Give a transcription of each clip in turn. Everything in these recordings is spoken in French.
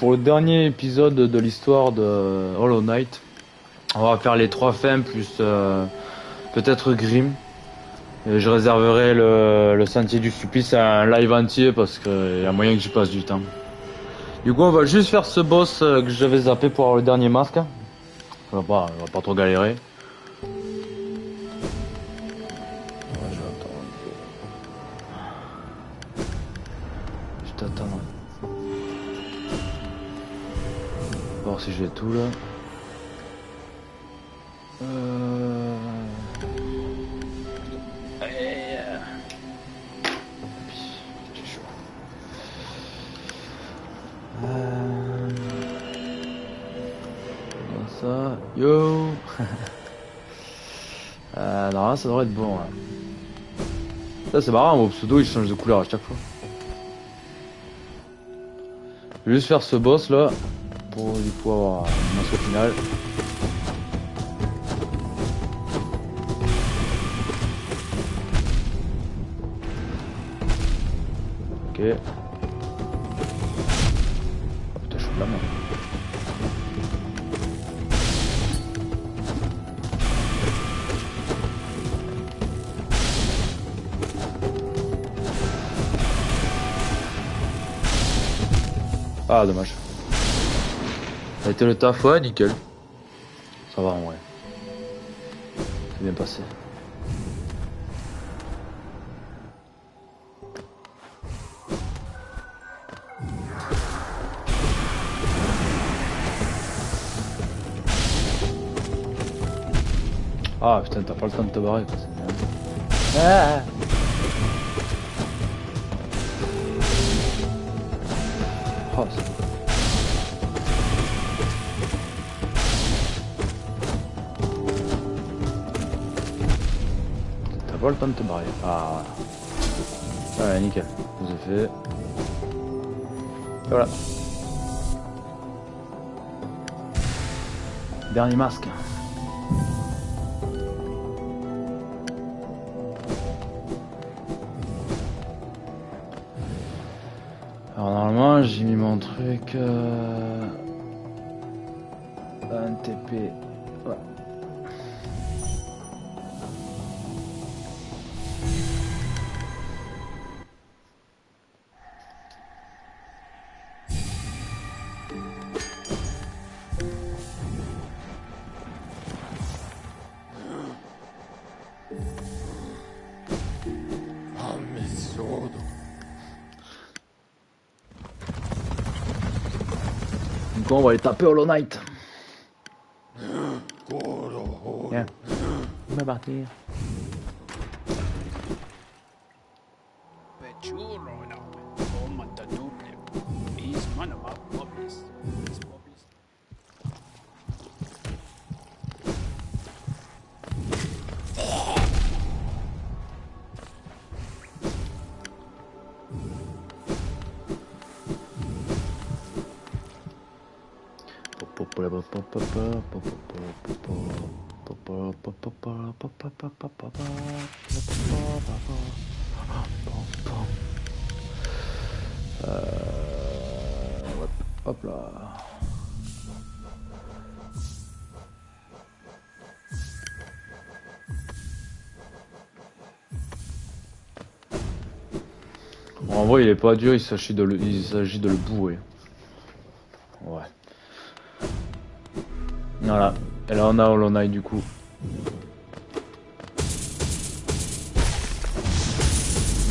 pour le dernier épisode de l'histoire de Hollow Knight. On va faire les 3 fins plus peut-être Grim. Et je réserverai le Sentier du Supplice à un live entier parce qu'il y a moyen que j'y passe du temps. Du coup on va juste faire ce boss que j'avais zappé pour avoir le dernier masque. On va pas trop galérer. Je t'attends. Voir si j'ai tout là. J'ai chaud. Comme ça. Yo. Non, là, ça devrait être bon. Là, là c'est marrant, mon pseudo il change de couleur à chaque fois. Je vais juste faire ce boss là pour du coup avoir un masque final. Ok. Oh, putain, je suis de la merde. Ah, dommage. Ça a été le taf, ouais, nickel. Ça va en vrai. C'est bien passé. Ah putain, t'as pas le temps de te barrer quoi. Ah. Oh, t'as pas le temps de te barrer. Ah. Ouais, nickel. Vous avez fait. Voilà. Dernier masque. Alors normalement j'ai mis mon truc un TP. Ouais. Donc on va aller taper Hollow Knight. Viens. On va partir. Hop là. Bon, en vrai il est pas dur, il s'agit de le bourrer. Ouais. Voilà. Et là on a Hollow Knight du coup.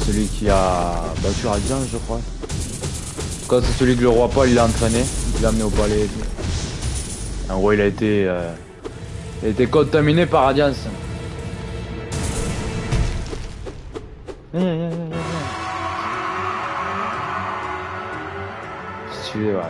Celui qui a battu Radiant je crois. En tout cas c'est celui que le roi Paul il a entraîné. Il l'a amené au palais et tout. En gros il a été contaminé par Radiance. Stylé ouais.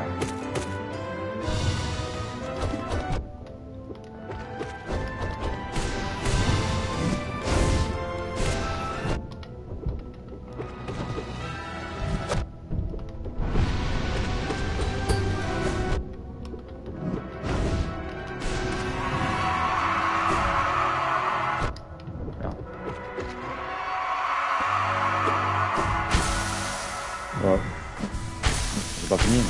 Ouais. C'est pas fini. Mais...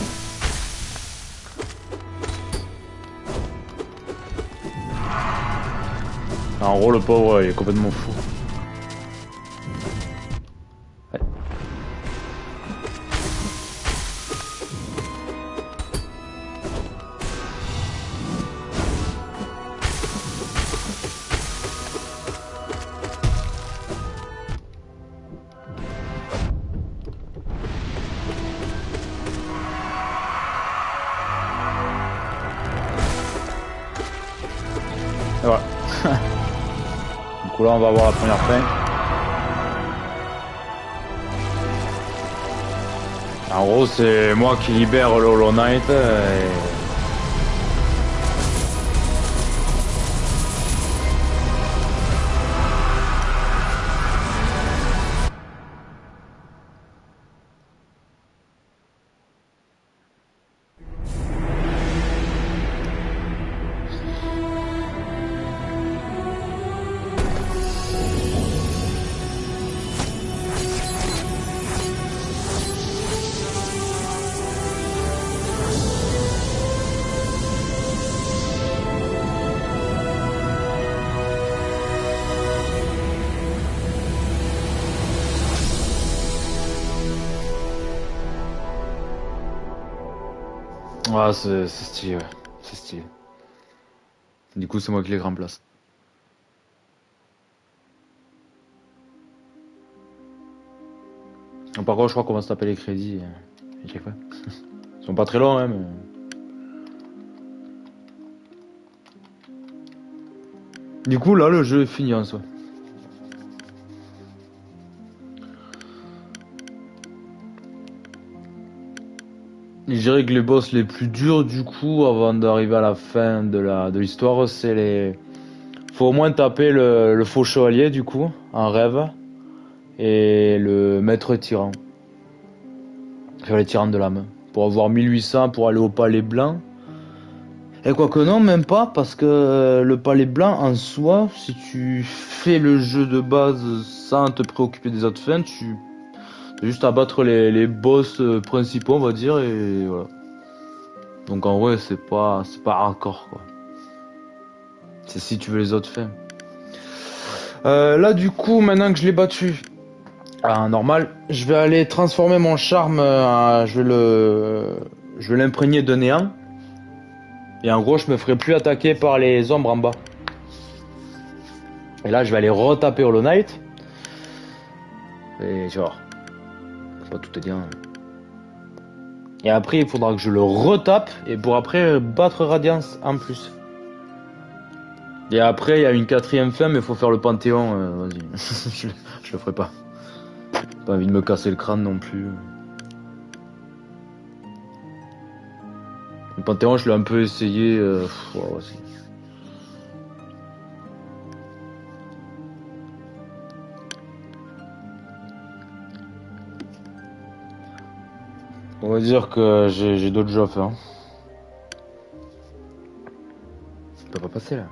En gros, le pauvre, il est complètement fou. Ouais. Et voilà. Du coup là on va voir la première fin. En gros c'est moi qui libère le Hollow Knight Ah c'est stylé, ouais. C'est stylé. Du coup c'est moi qui les remplace. Par contre je crois qu'on va se taper les crédits à chaque fois. Ils sont pas très longs hein mais... Du coup là le jeu est fini en soi. Je dirais que les boss les plus durs du coup avant d'arriver à la fin de l'histoire c'est les... Faut au moins taper le faux chevalier du coup en rêve et le maître tyran. Faire les tyrans de l'âme. Pour avoir 1800 pour aller au palais blanc. Et quoique non, même pas, parce que le palais blanc en soi, si tu fais le jeu de base sans te préoccuper des autres fins, tu as juste à battre les boss principaux, on va dire, et voilà. Donc en vrai, c'est pas hardcore, quoi. C'est si tu veux les autres fins. Là, du coup, maintenant que je l'ai battu, normal, je vais aller transformer mon charme, je vais l'imprégner de néant. Et en gros, je me ferai plus attaquer par les ombres en bas. Et là, je vais aller retaper Hollow Knight. Et genre, faut pas tout te dire. Et après, il faudra que je le retape et pour après battre Radiance en plus. Et après, il y a une quatrième fin, mais il faut faire le Panthéon. Vas-y, je le ferai pas. Pas envie de me casser le crâne non plus. Le Panthéon, je l'ai un peu essayé. Vas-y. On va dire que j'ai d'autres jeux à faire. On peut pas passer là.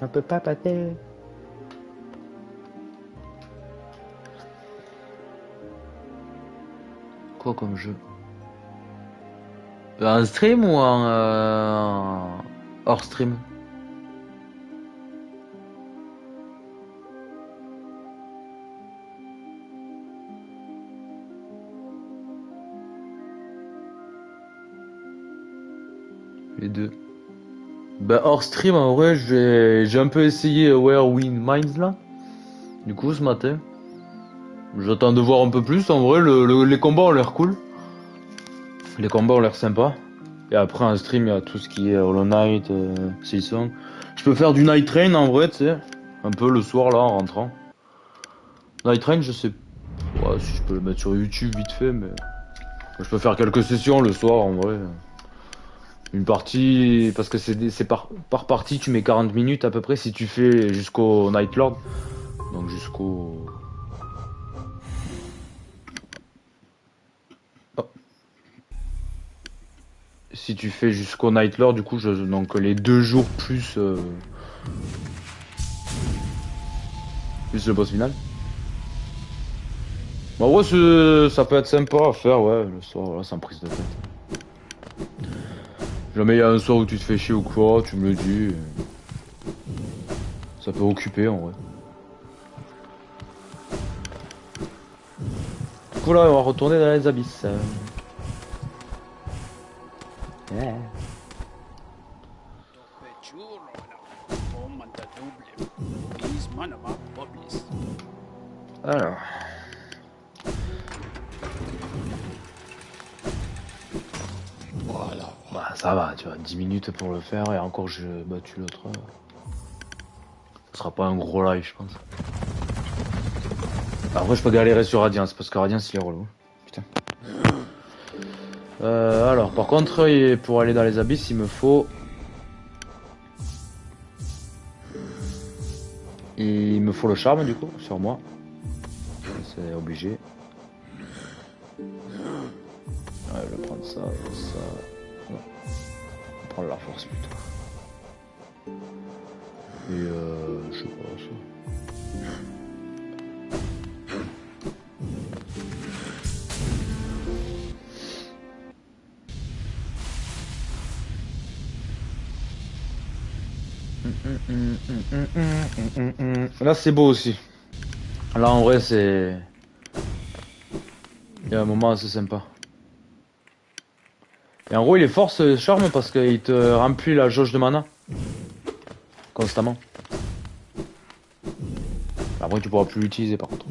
On peut pas passer. Quoi comme jeu? En stream ou en hors stream? Les deux. Bah hors stream en vrai j'ai un peu essayé Where Wind Minds là. Du coup ce matin. J'attends de voir un peu plus. En vrai les combats ont l'air cool. Les combats ont l'air sympas. Et après en stream il y a tout ce qui est Hollow Knight, Silksong. Je peux faire du Night Train en vrai tu sais. Un peu le soir là en rentrant. Night Train je sais pas si je peux le mettre sur YouTube vite fait mais... Je peux faire quelques sessions le soir en vrai. Une partie, parce que c'est par partie, tu mets 40 minutes à peu près si tu fais jusqu'au Night Lord. Donc jusqu'au... Oh. Si tu fais jusqu'au Night Lord, du coup, donc les 2 jours plus... plus le boss final. En vrai, ça peut être sympa à faire, ouais, le soir, voilà, sans prise de tête. Jamais il y a un soir où tu te fais chier ou quoi, tu me le dis. peu occupé en vrai. Du coup là on va retourner dans les abysses. Yeah. Alors. Voilà. Bah ça va, tu vois, 10 minutes pour le faire et encore j'ai battu l'autre. Ce sera pas un gros live je pense. Après je peux galérer sur Radiance parce que Radiance il est relou. Putain. Alors par contre pour aller dans les abysses il me faut... Il me faut le charme du coup sur moi. C'est obligé. Ouais, je vais prendre ça, ça. Non. Je vais prendre la force plutôt. Et je sais pas ça. Là c'est beau aussi. Là en vrai c'est... Il y a un moment assez sympa. Et en gros il est fort ce charme parce qu'il te remplit la jauge de mana. Constamment. Après tu pourras plus l'utiliser par contre.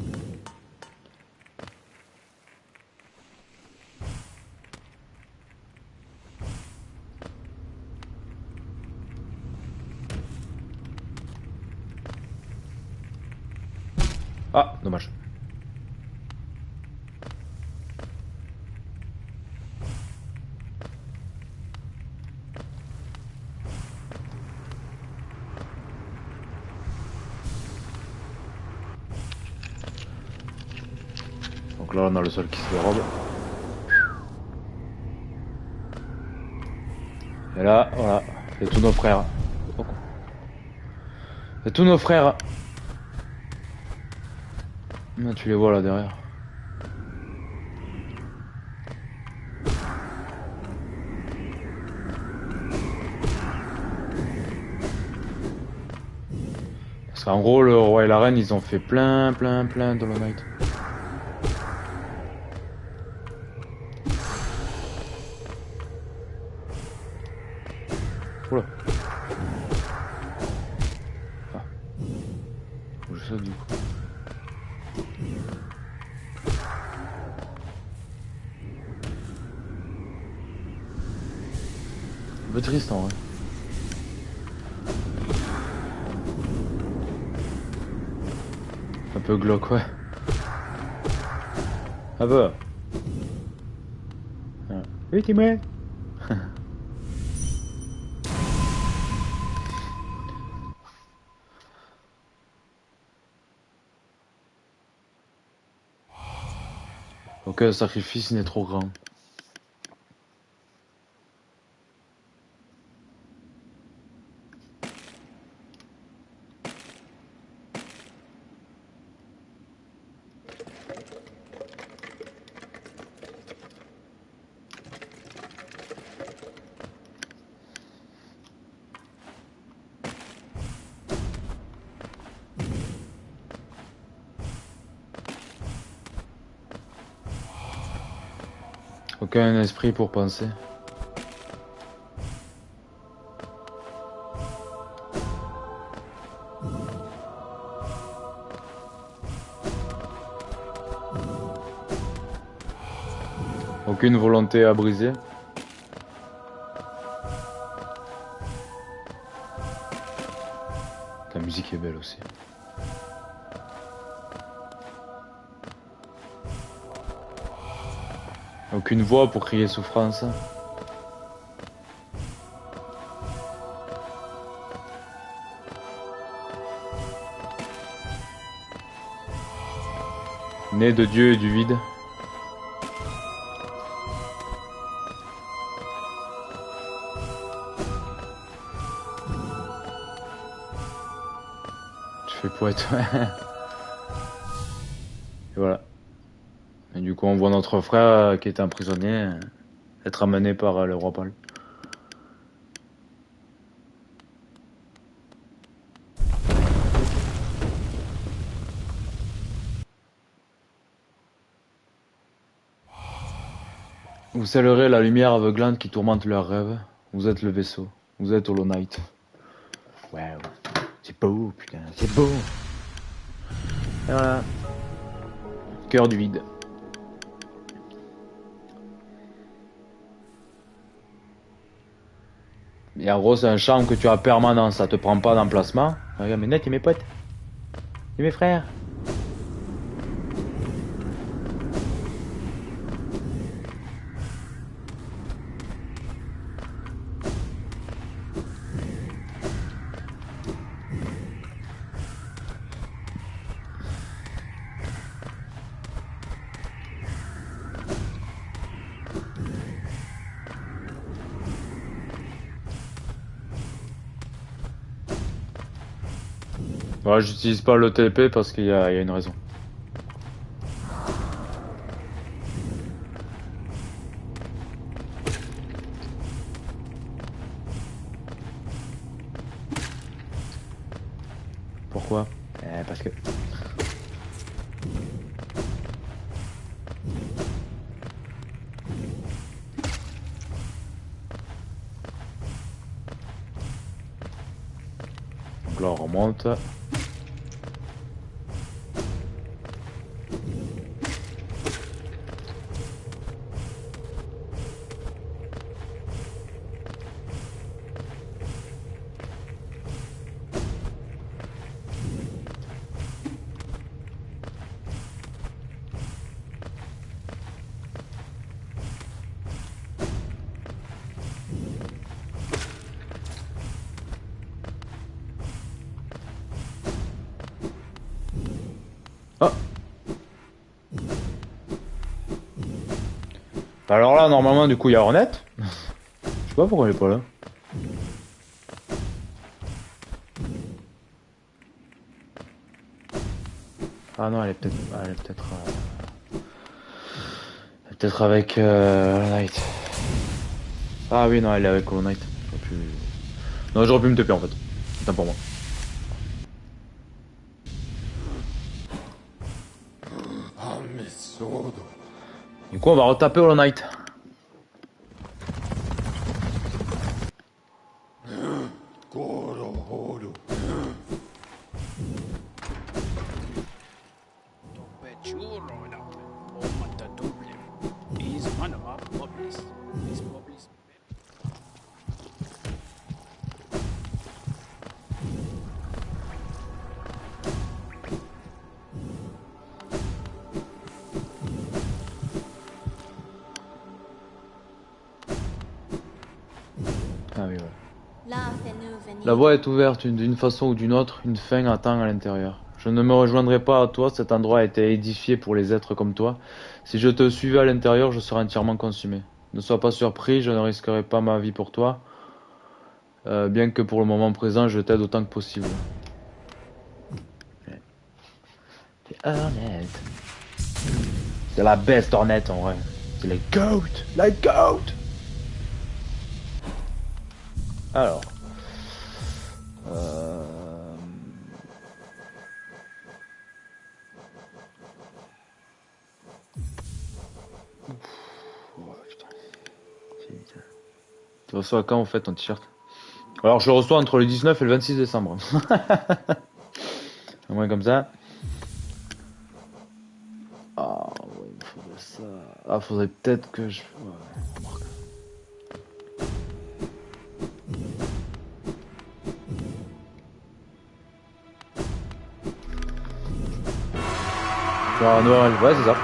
Ah, dommage. Donc là on a le sol qui se dérobe. Et là, voilà, c'est tous nos frères. C'est tous nos frères. Là, tu les vois là derrière. Parce qu'en gros, le roi et la reine, ils ont fait plein de Hollow Knight. Oula. Ah. Je saute du coup. Un peu triste en vrai. Un peu glauque, ouais. Un peu. Ah. Oui, t'es moi. Aucun sacrifice n'est trop grand. Aucun esprit pour penser. Aucune volonté à briser. La musique est belle aussi. Aucune voix pour crier souffrance. Né de Dieu et du vide. Tu fais poète, ouais. Et voilà. Et du coup, on voit notre frère qui était un prisonnier être amené par le roi Paul. Vous saluerez la lumière aveuglante qui tourmente leurs rêves. Vous êtes le vaisseau. Vous êtes Hollow Knight. Waouh. C'est beau, putain. C'est beau. Et voilà. Cœur du vide. Et en gros, c'est un charme que tu as permanent. Ça te prend pas d'emplacement. Regarde mes nets et mes potes. Et mes frères. Voilà, j'utilise pas le TP parce qu'il y a une raison. Pourquoi? Parce que... Donc là on remonte. Oh. Alors là, normalement, du coup, il y a Hornet. Je sais pas pourquoi elle est pas là. Ah non, elle est peut-être... Elle est peut-être... Peut-être avec Hollow Knight. Ah oui, non, elle est avec Hollow Knight. Non, j'aurais pu me taper en fait. Putain pour moi. Du coup, on va retaper Hollow Knight. Ah oui, ouais. La voie est ouverte d'une façon ou d'une autre, une fin attend à l'intérieur. Je ne me rejoindrai pas à toi, cet endroit a été édifié pour les êtres comme toi. Si je te suivais à l'intérieur, je serais entièrement consumé. Ne sois pas surpris, je ne risquerai pas ma vie pour toi. Bien que pour le moment présent, je t'aide autant que possible. C'est Hornet. C'est la best Hornet en vrai. C'est les GOAT! La GOAT! Alors. Oh, putain. Tu reçois quand en fait ton t-shirt? Alors je le reçois entre le 19 et le 26 décembre. Au moins comme ça. Ah ouais, il me faudrait ça. Ah, faudrait peut-être que je... Ouais, remarque. Genre Noël, ouais c'est ça.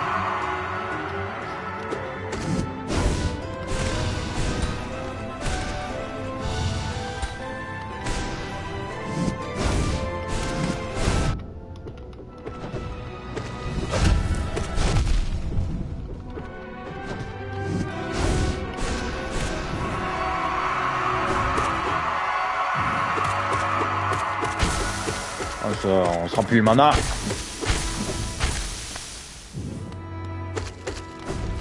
On se remplit le mana.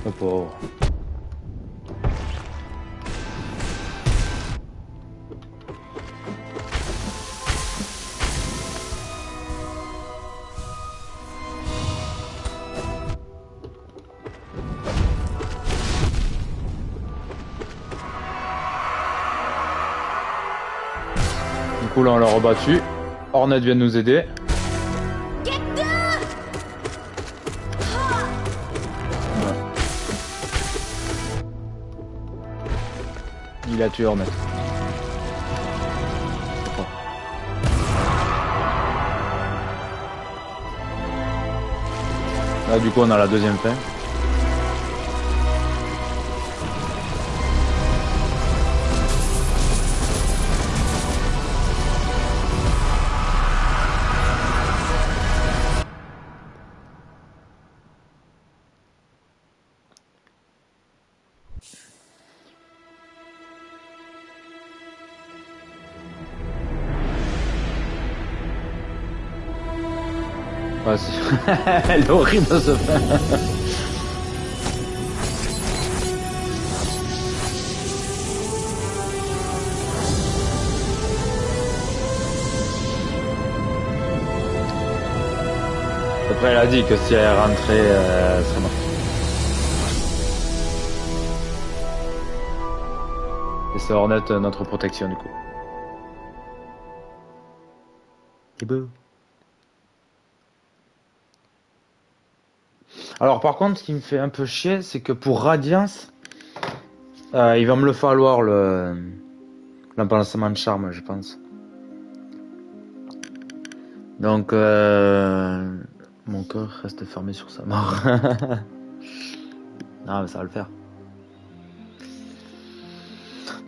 Le pauvre. coup là on l'a rebattu. Hornet vient de nous aider. Ouais. Il a tué Hornet. Là du coup on a la deuxième fin. Ouais, elle est horrible ce fin. Après elle a dit que si elle rentrait, elle serait morte. Et c'est Hornet notre protection du coup. C'est beau. Alors par contre, ce qui me fait un peu chier, c'est que pour Radiance, il va me le falloir l'emplacement de charme, je pense. Donc mon cœur reste fermé sur sa mort. Non mais ça va le faire.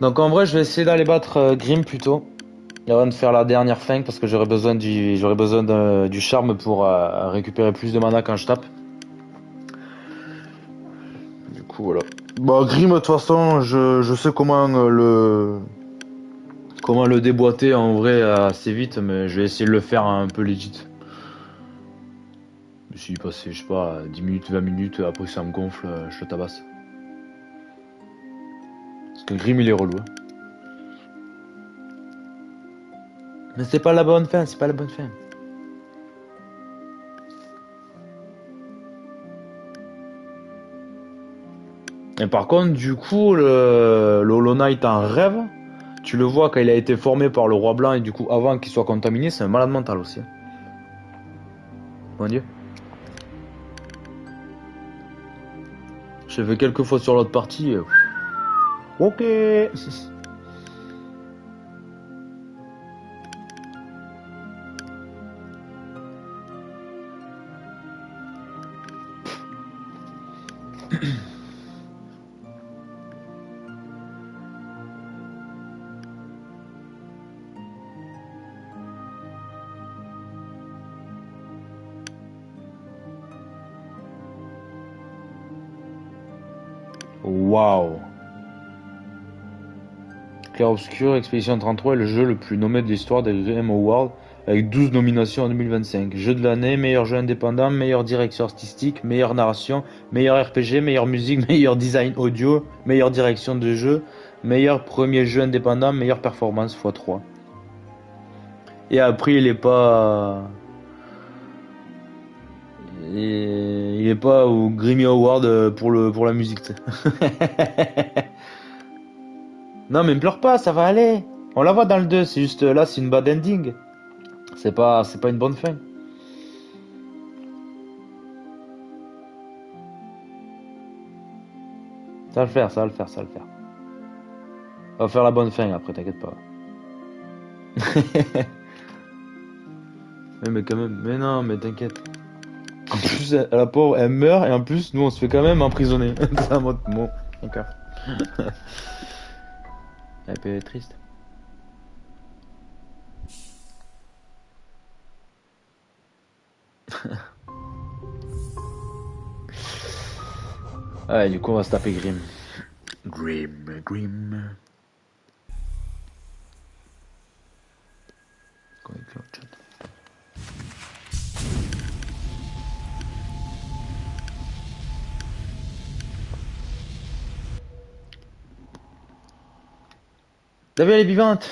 Donc en vrai, je vais essayer d'aller battre Grim plutôt, avant de faire la dernière fin, parce que j'aurais besoin du charme pour récupérer plus de mana quand je tape. Du coup voilà. Bah Grim de toute façon, je sais comment le déboîter en vrai assez vite, mais je vais essayer de le faire un peu legit. Si il passe, je sais pas, 10 minutes, 20 minutes, après ça me gonfle, je le tabasse. Parce que Grim il est relou. Hein. Mais c'est pas la bonne fin, c'est pas la bonne fin. Et par contre, du coup, le Hollow Knight en rêve, tu le vois quand il a été formé par le roi blanc et du coup, avant qu'il soit contaminé, c'est un malade mental aussi. Mon dieu. J'ai fait quelques fois sur l'autre partie. Ok. Waouh. Clair Obscur, Expédition 33 est le jeu le plus nommé de l'histoire des Game Awards, avec 12 nominations en 2025. Jeu de l'année, meilleur jeu indépendant, meilleure direction artistique, meilleure narration, meilleur RPG, meilleure musique, meilleur design audio, meilleure direction de jeu, meilleur premier jeu indépendant, meilleure performance x3. Et après, il est pas... Il est pas au Grammy Award pour la musique. Non mais pleure pas, ça va aller. On la voit dans le 2, c'est juste là, c'est une bad ending. C'est pas une bonne fin. Ça va le faire, ça va le faire, ça va le faire. On va faire la bonne fin après, t'inquiète pas. Mais quand même, mais non, mais t'inquiète. En plus, la pauvre, elle meurt et en plus, nous, on se fait quand même emprisonner. C'est un mode, bon, ok. Elle peut être triste. Ouais, du coup, on va se taper Grim. Grim. Connecte le chat. T'as vu, elle est vivante.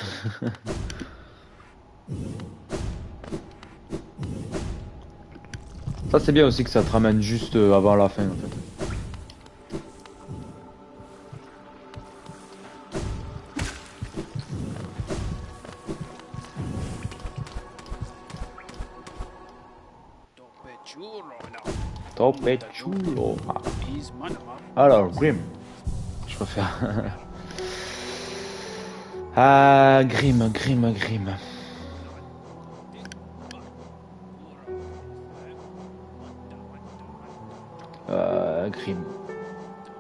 Ça, c'est bien aussi que ça te ramène juste avant la fin, en fait. Tope chulo. Alors, Grim. Je préfère. Ah, Grim. Grim.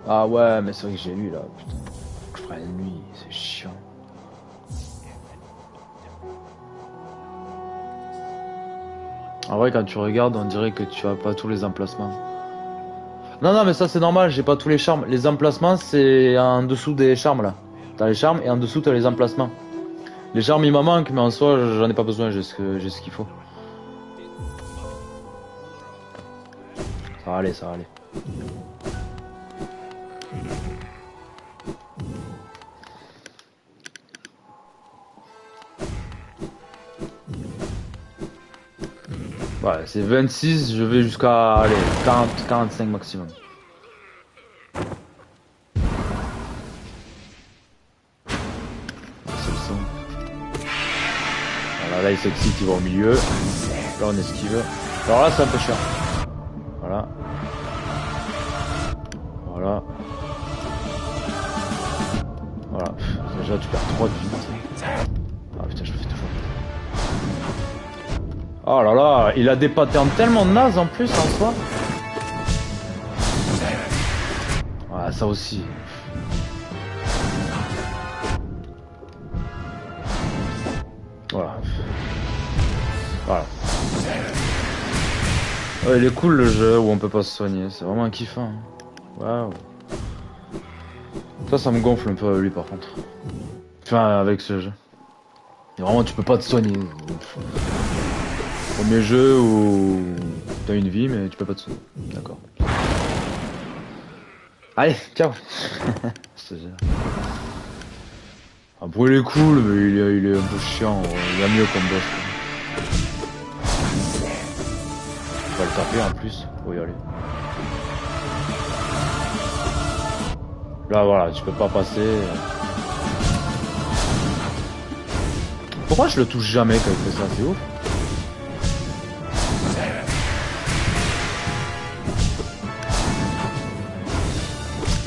Ah ouais, mais c'est vrai que j'ai lu là, putain. Faut que je prenne lui, c'est chiant. En vrai, quand tu regardes, on dirait que tu as pas tous les emplacements. Non, mais ça c'est normal, j'ai pas tous les charmes. Les emplacements, c'est en dessous des charmes là. T'as les charmes et en dessous t'as les emplacements. Les charmes il m'en manque, mais en soi j'en ai pas besoin, j'ai ce qu'il faut. Ça va aller. Ouais, c'est 26, je vais jusqu'à 40, 45 maximum. C'est le son. Voilà, là il s'excite, il va au milieu. Là on esquive. Alors là c'est un peu chiant. Voilà. Déjà tu perds 3 de vie. Ah putain, je le fais toujours. Oh là là, il a des patterns tellement nazes en plus en soi. Ouais, ça aussi. Voilà. Ouais, il est cool le jeu où on peut pas se soigner, c'est vraiment un kiffant. Waouh. Ça me gonfle un peu lui par contre. Enfin, avec ce jeu. Et vraiment, tu peux pas te soigner. Premier jeu où t'as une vie, mais tu peux pas te soigner. D'accord. Allez, ciao. Je te jure. Après, il est cool, mais il est un peu chiant. Il y a mieux comme boss. On va le taper en plus. Faut y aller. Là, voilà, tu peux pas passer. Pourquoi je le touche jamais quand il fait ça? C'est ouf.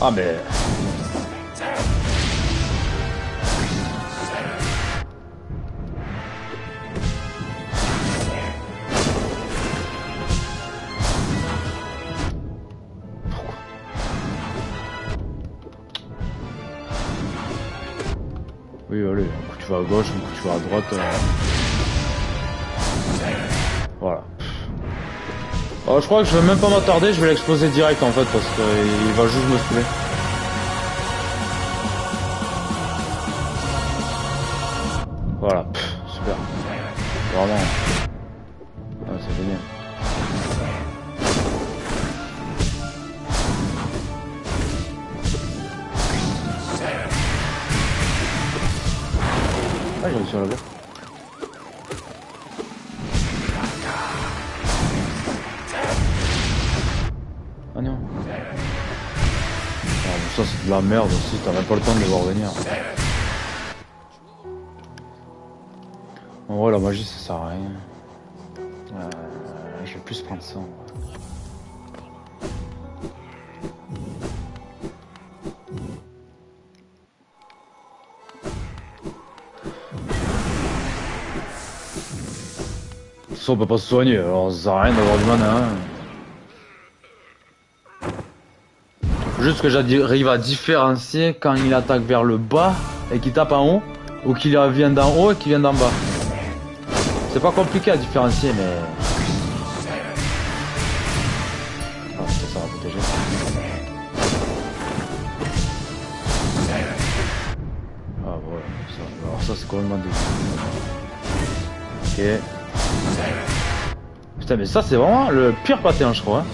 Ah mais... Pourquoi? Oui, allez, un coup tu vas à gauche, un coup tu vas à droite. Voilà. Oh, je crois que je vais même pas m'attarder, je vais l'exploser direct en fait parce qu'il va juste me saouler. Voilà, super. Vraiment. Ah, c'est génial. Ah, j'ai réussi à l'avoir. Ah non. Ah, ça c'est de la merde aussi, t'as même pas le temps de les voir venir. En vrai la magie ça sert à rien. Je vais plus prendre ça. Ça on peut pas se soigner, alors ça sert à rien d'avoir du mana. Juste que j'arrive à différencier quand il attaque vers le bas et qu'il tape en haut, ou qu'il vient d'en haut et qu'il vient d'en bas. C'est pas compliqué à différencier, mais... Ah, ça va protéger. Ah voilà, ça. Alors ça c'est complètement dégueu. Ok. Putain mais ça c'est vraiment le pire pattern je crois.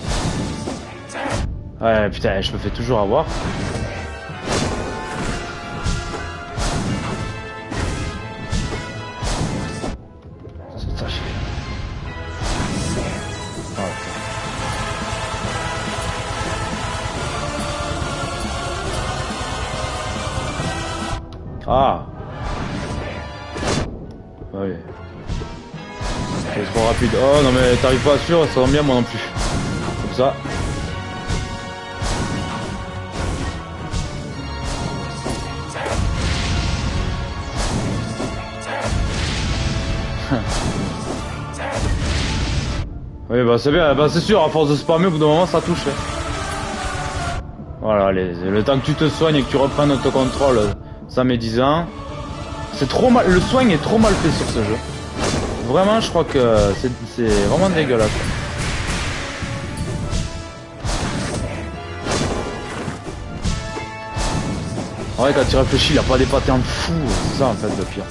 Ouais putain je me fais toujours avoir. C'est ça je fais. Ah. Ouais. C'est trop rapide. Oh non mais t'arrives pas à suivre, ça va bien moi non plus. Comme ça. Oui, bah c'est bien, bah c'est sûr, à force de spammer, au bout d'un moment, ça touche. Voilà, allez, le temps que tu te soignes et que tu reprennes ton contrôle, ça met 10 ans. C'est trop mal, le soin est trop mal fait sur ce jeu. Vraiment, je crois que c'est vraiment dégueulasse. En vrai, quand tu réfléchis, il a pas des patterns fous, c'est ça en fait le pire.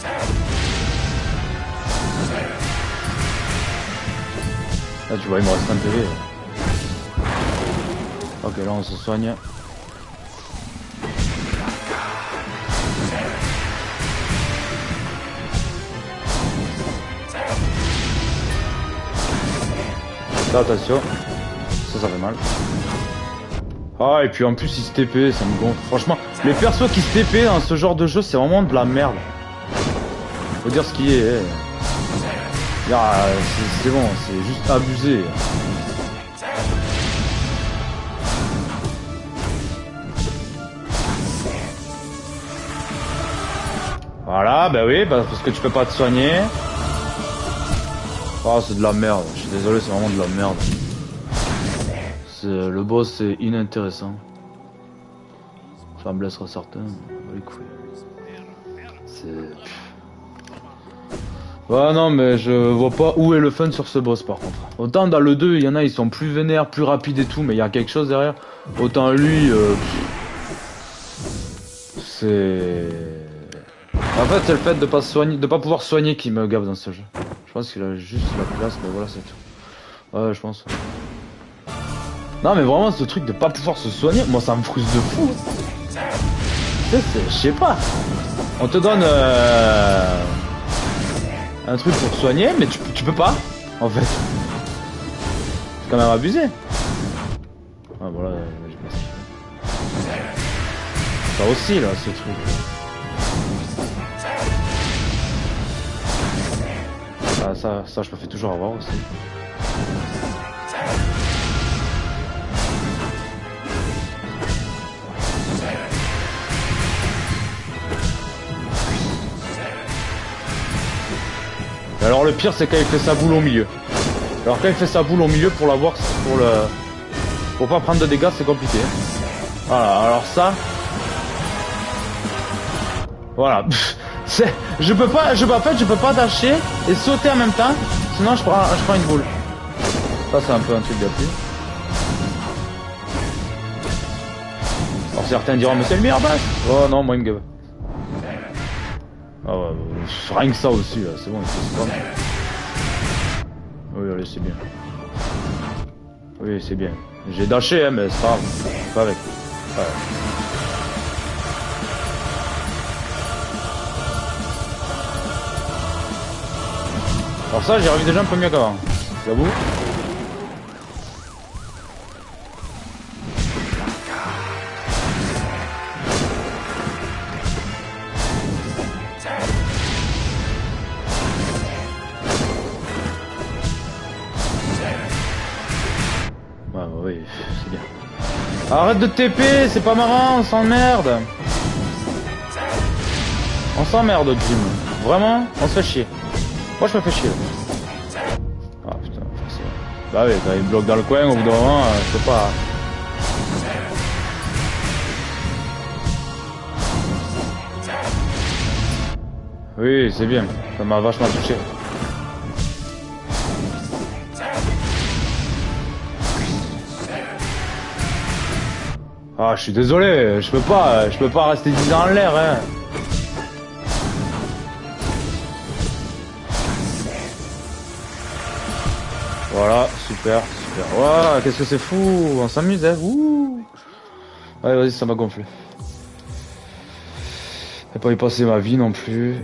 Là, tu vois, il me reste un PV. Ok, là, on se soigne. Là, attention. Ça fait mal. Ah, et puis en plus, il se TP, ça me gonfle. Franchement, les persos qui se TP dans ce genre de jeu, c'est vraiment de la merde. Faut dire ce qui est. C'est bon, c'est juste abusé. Voilà, bah oui, parce que tu peux pas te soigner. Oh, c'est de la merde. Je suis désolé, c'est vraiment de la merde. Le boss, c'est inintéressant. Ça me blessera certains. C'est... Ouais, non, mais je vois pas où est le fun sur ce boss par contre. Autant dans le 2, il y en a, ils sont plus vénères, plus rapides et tout, mais il y a quelque chose derrière. Autant lui, c'est... En fait, c'est le fait de pas soigner, de pas pouvoir soigner qui me gave dans ce jeu. Je pense qu'il a juste la place, mais voilà, c'est tout. Ouais, je pense. Non, mais vraiment, ce truc de pas pouvoir se soigner, moi, ça me frustre de fou. Je sais pas. On te donne un truc pour te soigner, mais tu peux pas, en fait. C'est quand même abusé. Ah, voilà, je pense. Ça aussi, là, ce truc. Ça, je me fais toujours avoir aussi. Et alors le pire, c'est quand il fait sa boule au milieu. Alors quand il fait sa boule au milieu, pour l'avoir, pour pas prendre de dégâts, c'est compliqué. Voilà, alors ça... Voilà. Je peux pas dasher et sauter en même temps, sinon je prends une boule. Ça c'est un peu un truc d'appui. Alors certains diront mais c'est le meilleur boss. Oh non, moi il me gave. Ah ouais, rien que ça aussi là, c'est bon, il faut se prendre. Oui allez c'est bien. Oui c'est bien. J'ai dashé hein, mais c'est pas grave. Pas avec. Ouais. Alors ça, j'ai revu déjà un peu mieux qu'avant, j'avoue. Ouais, oui, c'est bien. Arrête de TP, c'est pas marrant, on s'emmerde. On s'emmerde, Grim. Vraiment, on se fait chier. Moi je me fais chier. Ah putain, forcément. Bah oui, quand il bloque dans le coin, au bout d'un moment, je peux pas. Oui, c'est bien. Ça m'a vachement touché. Ah, je suis désolé, je peux pas rester 10 ans en l'air, hein. Voilà, super, super. Waouh, qu'est-ce que c'est fou, on s'amuse, hein. Ouh. Ouais, vas-y, ça m'a gonflé. J'ai pas y passer ma vie non plus.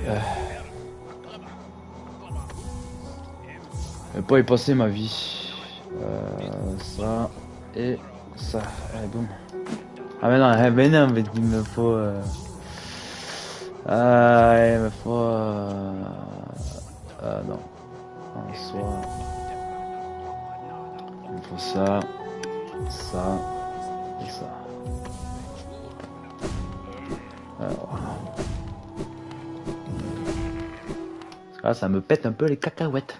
J'ai pas y passer ma vie. Ça et ça. Allez, boum. Ah mais non, mais il me faut... Ah, il me faut... non. En soi... Il me faut ça, ça et ça. Alors... Ah, ça me pète un peu les cacahuètes.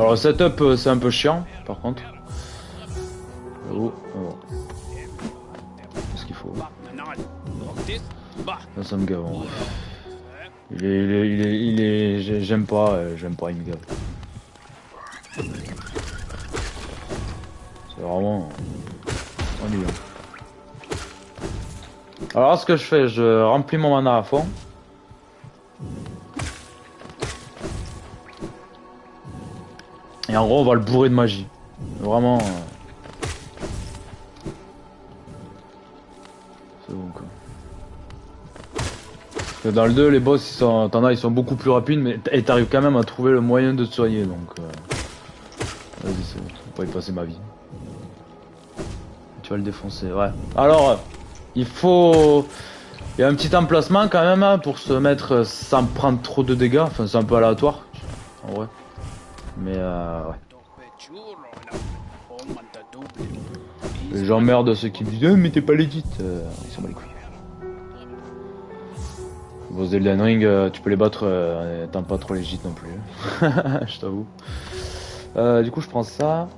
Alors le setup c'est un peu chiant par contre. Oh, oh. Qu'est-ce qu'il faut? Ça me gave en vrai. J'aime pas, il me gave. C'est vraiment ennuyant. Alors ce que je fais, je remplis mon mana à fond. Et en gros on va le bourrer de magie. Vraiment. C'est bon quoi. Parce que dans le 2 les boss ils sont beaucoup plus rapides mais et t'arrives quand même à trouver le moyen de te soigner donc vas-y c'est bon, faut pas y passer ma vie. Tu vas le défoncer, ouais. Alors il y a un petit emplacement quand même hein, pour se mettre sans prendre trop de dégâts, enfin c'est un peu aléatoire en vrai. Mais ouais. J'emmerde ceux qui me disent mais t'es pas legit, ils s'en bat les couilles. Vos Elden Ring, tu peux les battre étant pas trop legit non plus. Je t'avoue. Du coup je prends ça.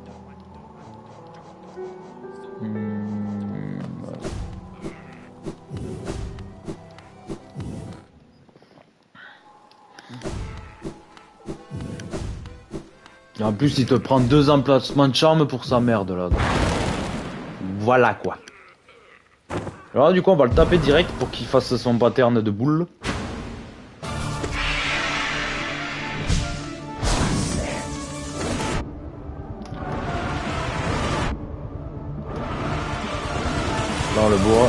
Et en plus il te prend 2 emplacements de charme pour sa merde là. Donc. Voilà quoi. Alors du coup on va le taper direct pour qu'il fasse son pattern de boule. Là on le bourre.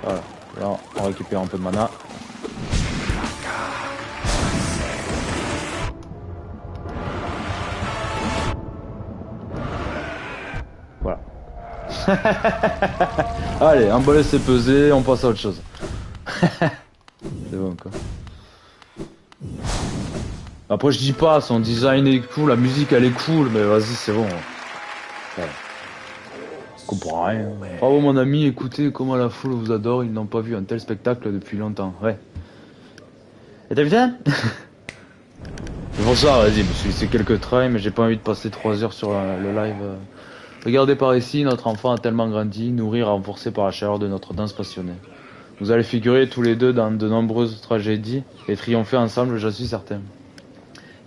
Voilà. Là on récupère un peu de mana. Voilà. Allez, un bollet c'est pesé, on passe à autre chose. C'est bon quoi. Après je dis pas, son design est cool, la musique elle est cool, mais vas-y c'est bon. Ouais. Je comprends rien. Bravo mon ami, écoutez comment la foule vous adore, ils n'ont pas vu un tel spectacle depuis longtemps. Ouais. Et t'as vu ça? C'est pour ça, vas-y, je me suis laissé quelques tries, mais j'ai pas envie de passer 3 heures sur le live. Regardez par ici, notre enfant a tellement grandi, nourri et renforcé par la chaleur de notre danse passionnée. Vous allez figurer tous les deux dans de nombreuses tragédies et triompher ensemble, j'en suis certain.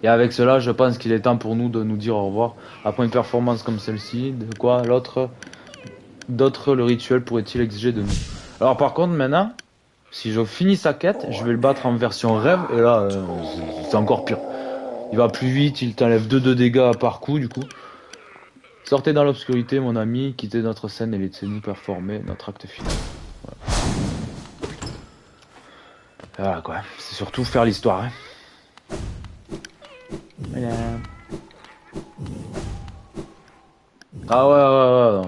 Et avec cela, je pense qu'il est temps pour nous de nous dire au revoir. Après une performance comme celle-ci, de quoi d'autre le rituel pourrait-il exiger de nous? Alors par contre, maintenant, si je finis sa quête, je vais le battre en version rêve, et là, c'est encore pire. Il va plus vite, il t'enlève 2 de dégâts par coup, du coup. Sortez dans l'obscurité, mon ami, quittez notre scène et laissez-nous performer notre acte final. Voilà quoi, c'est surtout faire l'histoire. Hein. Voilà. Ah ouais.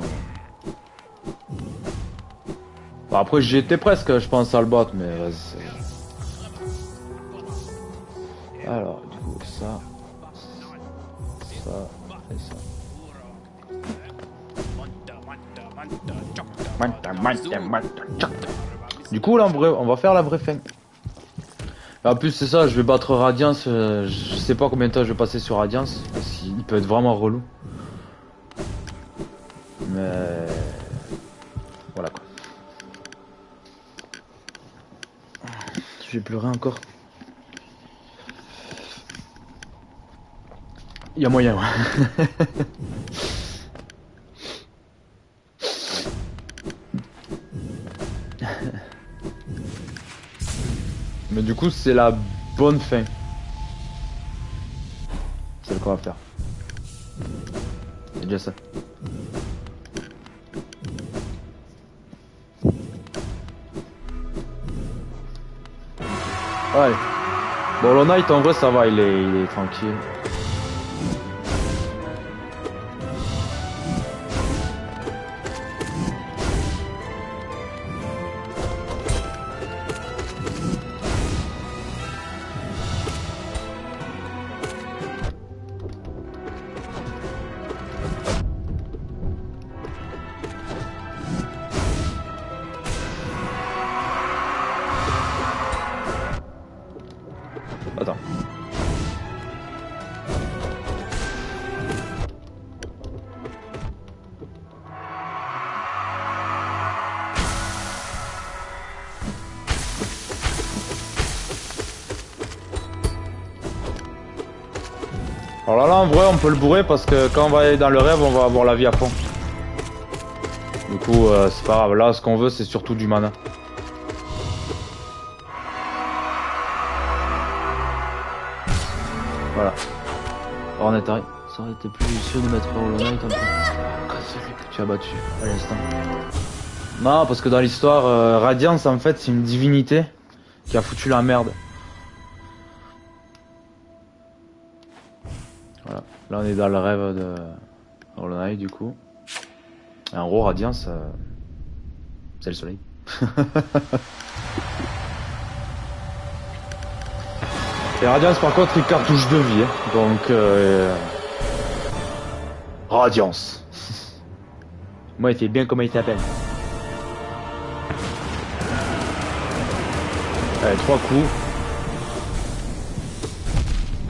Bon, après j'y étais presque, je pense à le battre, mais vas-y. Alors, du coup, ça et ça. Du coup là on va faire la vraie fin. En plus c'est ça, je vais battre Radiance, je sais pas combien de temps je vais passer sur Radiance, parce qu'il peut être vraiment relou. Mais voilà quoi. Je vais pleurer encore. Il y a moyen ouais. Mais du coup c'est la bonne fin. C'est ce qu'on va faire. C'est déjà ça. Ouais. Bon Hollow Knight en vrai ça va, il est tranquille. Attends. Alors là, en vrai, on peut le bourrer parce que quand on va aller dans le rêve, on va avoir la vie à fond. Du coup, c'est pas grave. Là, ce qu'on veut, c'est surtout du mana. Voilà. Alors, on est arrivé. Ça aurait été plus judicieux de mettre Hollow Knight en fait. Celui que tu as battu à l'instant. Non, parce que dans l'histoire, Radiance, en fait, c'est une divinité qui a foutu la merde. Voilà. Là, on est dans le rêve de Hollow Knight, du coup. Et en gros, Radiance, c'est le soleil. Et Radiance, par contre, il cartouche de vie. Hein. Donc, Radiance. Moi, il fait bien comment il s'appelle. Allez, 3 coups.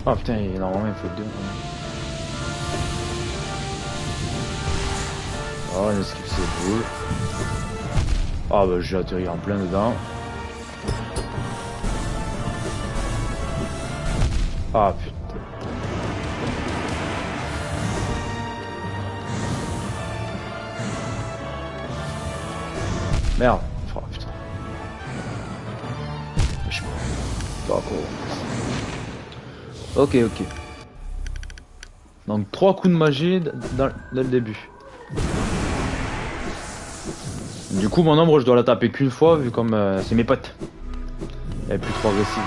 Oh putain, normalement il faut 2. Oh, on esquive ses boules. Ah bah j'ai atterri en plein dedans. Ah putain. Merde. Oh putain. Je sais pas. Ok, ok. Donc 3 coups de magie dès le début. Du coup mon ombre je dois la taper qu'une fois vu comme c'est mes potes. Elle est plus trop agressive.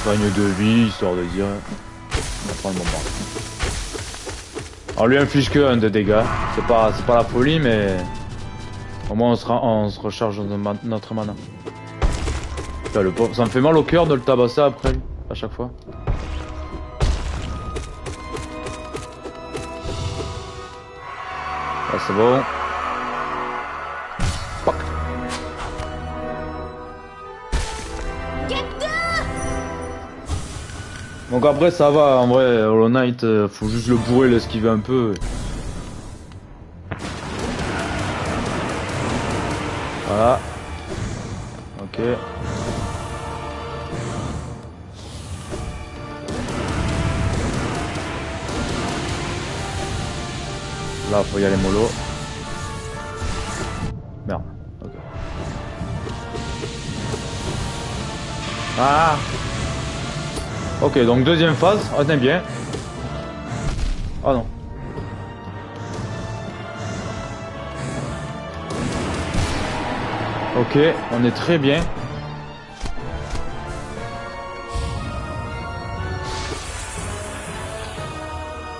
Soigne de vie, histoire de dire. On va prendre le moment. Alors lui inflige que 1 de dégâts. C'est pas la folie, mais au moins on se recharge notre mana. Là, le pauvre, ça me fait mal au cœur de le tabasser après lui, à chaque fois. Là c'est bon. Donc après ça va, en vrai, Hollow Knight, faut juste le bourrer, l'esquiver un peu. Voilà. Ok. Là faut y aller mollo. Merde. Ok. Ah. Ok, donc deuxième phase, retenez bien. Oh non. Ok, on est très bien.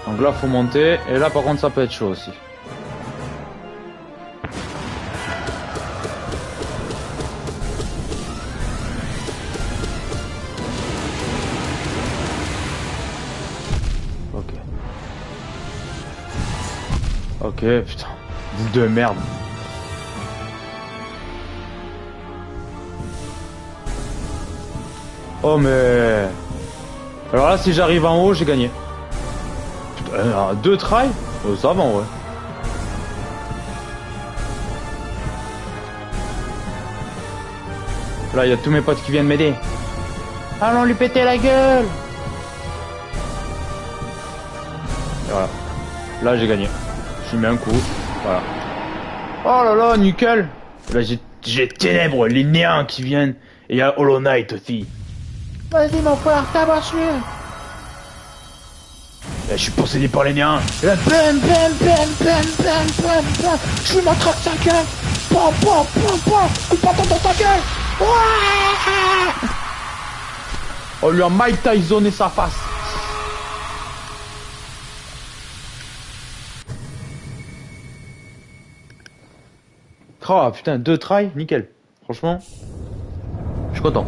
Donc là faut monter, et là par contre ça peut être chaud aussi. Ok, putain, boule de merde. Oh mais... Alors là si j'arrive en haut j'ai gagné. Putain, 2 tries oh, ça va ouais. Là il y a tous mes potes qui viennent m'aider. Allons lui péter la gueule. Et voilà. Là j'ai gagné. Je lui mets un coup. Voilà. Oh là là, nickel. Là j'ai Ténèbres, les néants qui viennent. Et il y a Hollow Knight aussi. Vas-y mon frère, tabasse-le. Là, je suis possédé par les néants. Et là, bam, bam, bam, bam, bam, bam, bam. Je lui m'attrape sa gueule. Pam, pam, pam, pam. Coup de patate dans ta gueule. Ouais. On lui a Mike Tysoné sa face. Oh putain, 2 tries, nickel. Franchement, je suis content.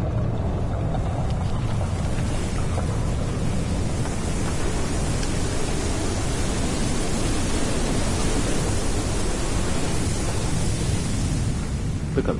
Impeccable.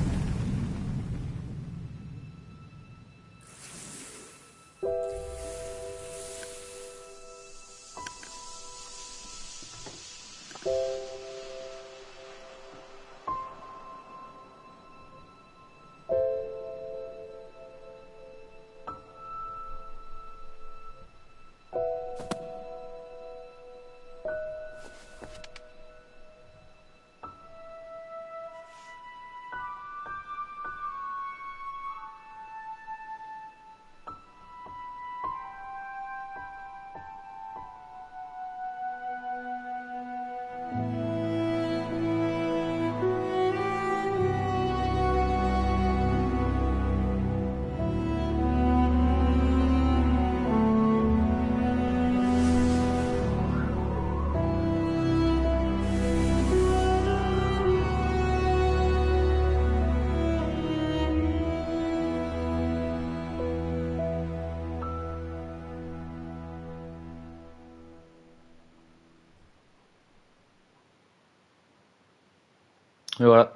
Et voilà,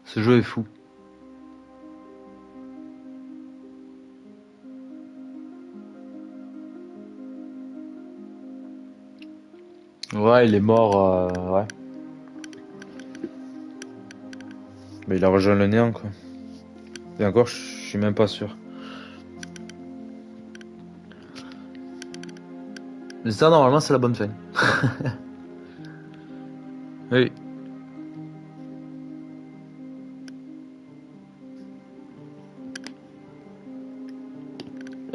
ce jeu est fou. Ouais, il est mort, ouais. Mais il a rejoint le néant, quoi. Et encore, je suis même pas sûr. Mais ça, normalement, c'est la bonne fin. Oui.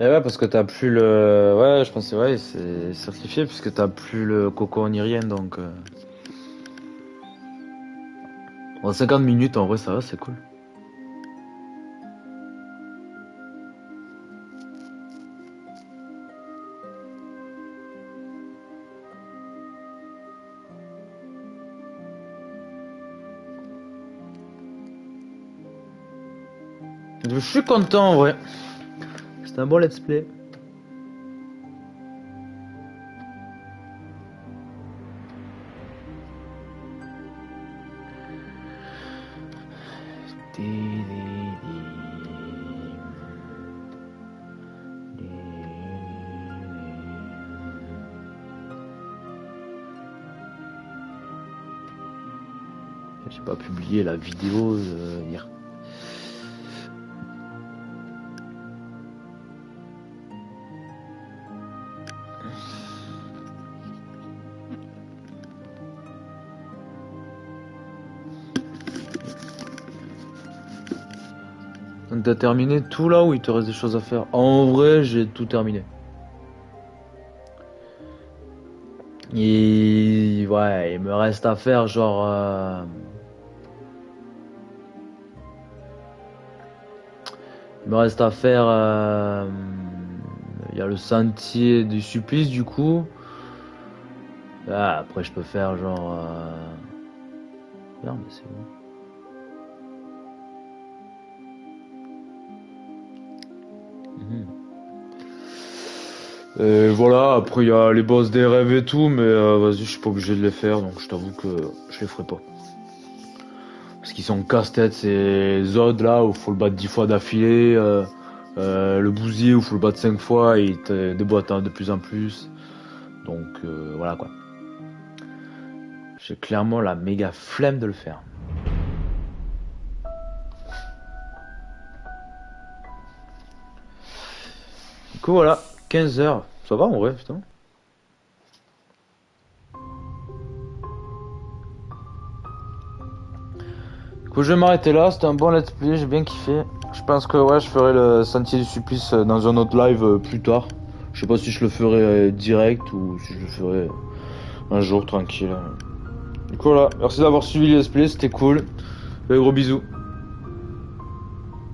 Et ouais, parce que t'as plus le... Ouais, je pense que ouais, c'est certifié, puisque t'as plus le coco ni rien, donc... Bon, 50 minutes, en vrai, ça va, c'est cool. Je suis content, en vrai. C'était un bon let's play. J'ai pas publié la vidéo hier. Donc t'as terminé tout là ou il te reste des choses à faire? En vrai, j'ai tout terminé. Et ouais, il me reste à faire genre... Il me reste à faire... Il y a le sentier du supplice du coup. Ah, après je peux faire genre... Non mais c'est bon. Et voilà, après il y a les boss des rêves et tout, mais vas-y, je suis pas obligé de les faire, donc je t'avoue que je les ferai pas. Parce qu'ils sont casse-tête, ces Zod là, où faut le battre 10 fois d'affilée, le bousier où faut le battre 5 fois, et il te déboîte de plus en plus. Donc voilà quoi. J'ai clairement la méga flemme de le faire. Du coup voilà, 15 heures. Ça va en vrai, putain. Du coup je vais m'arrêter là, c'était un bon let's play, j'ai bien kiffé. Je pense que ouais, je ferai le sentier du supplice dans un autre live plus tard. Je sais pas si je le ferai direct ou si je le ferai un jour tranquille. Du coup voilà, merci d'avoir suivi le let's play, c'était cool. Gros bisous.